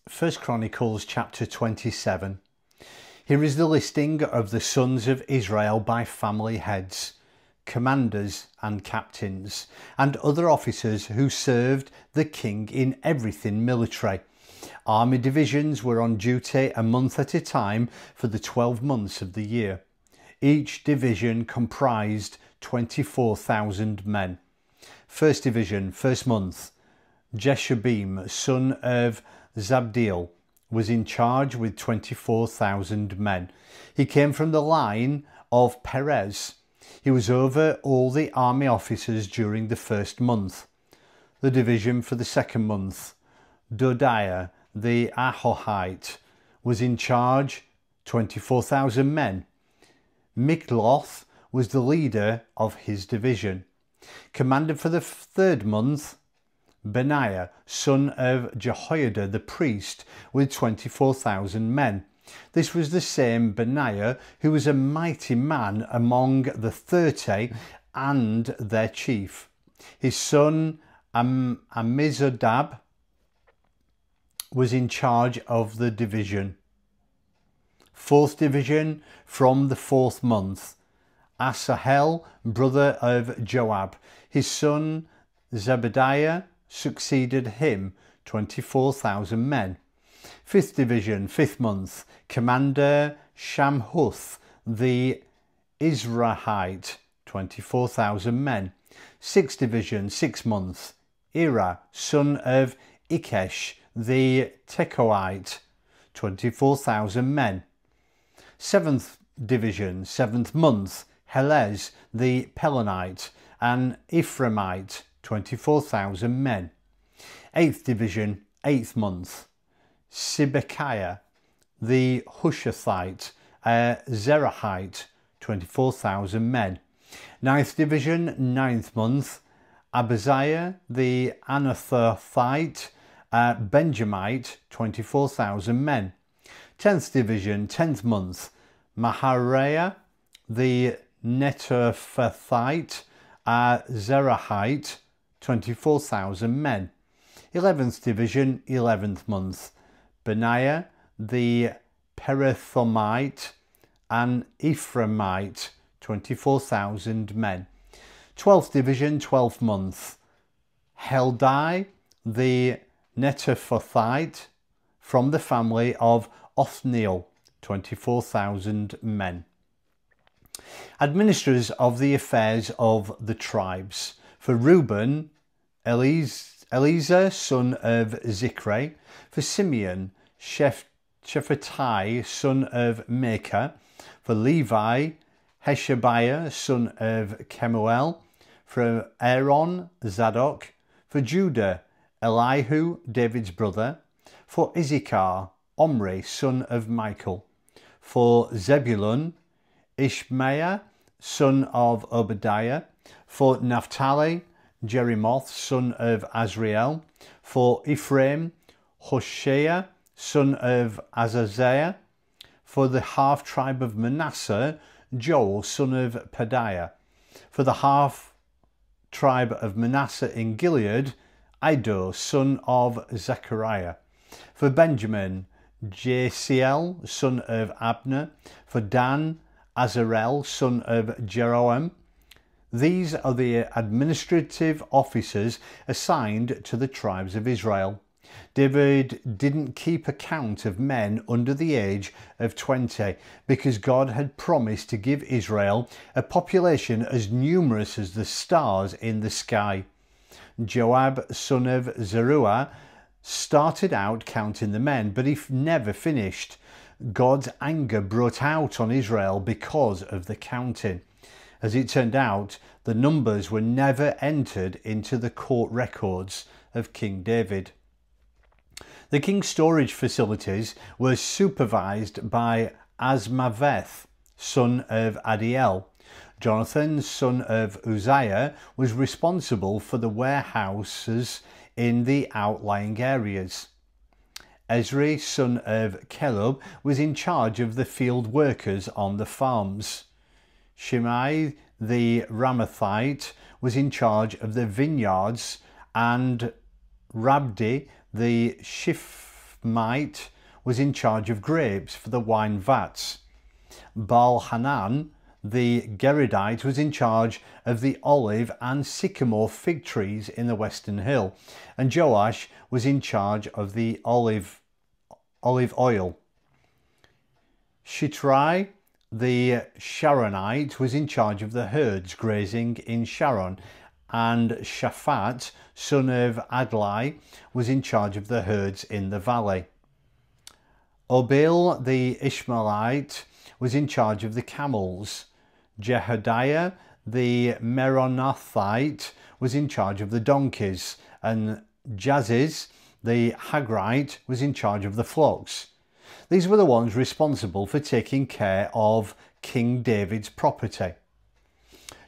1 Chronicles chapter 27. Here is the listing of the sons of Israel by family heads, commanders and captains, and other officers who served the king in everything military. Army divisions were on duty a month at a time for the 12 months of the year. Each division comprised 24,000 men. First division, first month, Jashobeam, son of Zabdiel, was in charge with 24,000 men. He came from the line of Perez. He was over all the army officers during the first month. The division for the second month, Dodai the Ahohite, was in charge, 24,000 men. Mikloth was the leader of his division. Commander for the third month, Benaiah, son of Jehoiada the priest, with 24,000 men. This was the same Benaiah who was a mighty man among the 30 and their chief. His son Ammizabad was in charge of the division. Fourth division from the fourth month, Asahel, brother of Joab. His son Zebadiah succeeded him, 24,000 men. Fifth division, fifth month, Commander Shamhuth the Izrahite, 24,000 men. Sixth division, sixth month, Ira, son of Ikkesh the Tekoite, 24,000 men. Seventh division, seventh month, Helez the Pelonite, an Ephraimite, 24,000 men. Eighth division, eighth month, Sibbecai the Hushathite, a Zerahite, 24,000 men. Ninth division, ninth month, Abiezer the Anathothite, a Benjamite, 24,000 men. 10th division, 10th month, Maharai the Netophathite, a Zerahite, 24,000 men. 11th division, 11th month, Benaiah the Pirathomite, an Ephraimite, 24,000 men. 12th division, 12th month, Heldai the Netophathite, from the family of Othniel, 24,000 men. Administrators of the affairs of the tribes. For Reuben, Eliezer, son of Zikri. For Simeon, Shaphat, son of Micah. For Levi, Hashabiah, son of Kemuel. For Aaron, Zadok. For Judah, Elihu, David's brother. For Issachar, Omri, son of Michael. For Zebulun, Ishmael, son of Obadiah. For Naphtali, Jerimoth, son of Azriel. For Ephraim, Hushai, son of Azaziah. For the half tribe of Manasseh, Joel, son of Pedaiah. For the half tribe of Manasseh in Gilead, Iddo, son of Zechariah. For Benjamin, Jasiel, son of Abner. For Dan, Azarel, son of Jeroham. These are the administrative officers assigned to the tribes of Israel. David didn't keep account of men under the age of 20 because God had promised to give Israel a population as numerous as the stars in the sky. Joab, son of Zeruiah, started out counting the men, but he never finished. God's anger brought out on Israel because of the counting. As it turned out, the numbers were never entered into the court records of King David. The king's storage facilities were supervised by Azmaveth, son of Adiel. Jonathan, son of Uzziah, was responsible for the warehouses in the outlying areas. Ezri, son of Caleb, was in charge of the field workers on the farms. Shimei the Ramathite was in charge of the vineyards, and Zabdi the Shiphmite Shiphmite was in charge of grapes for the wine vats. Baal-Hanan the Gederite was in charge of the olive and sycamore fig trees in the western hill, and Joash was in charge of the olive oil. Shitrai the Sharonite was in charge of the herds grazing in Sharon, and Shaphat, son of Adlai, was in charge of the herds in the valley. Obil the Ishmaelite was in charge of the camels. Jehdeiah the Meronothite was in charge of the donkeys, and Jaziz the Hagrite was in charge of the flocks. These were the ones responsible for taking care of King David's property.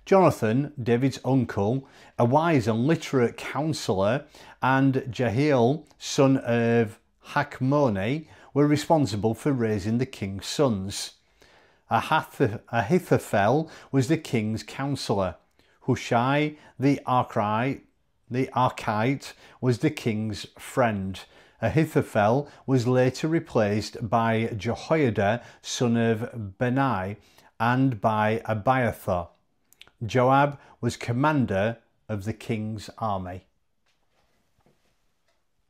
Jonathan, David's uncle, a wise and literate counsellor, and Jehiel, son of Hakmoni, were responsible for raising the king's sons. Ahithophel was the king's counsellor. Hushai the Arkite was the king's friend. Ahithophel was later replaced by Jehoiada, son of Benaiah, and by Abiezer. Joab was commander of the king's army.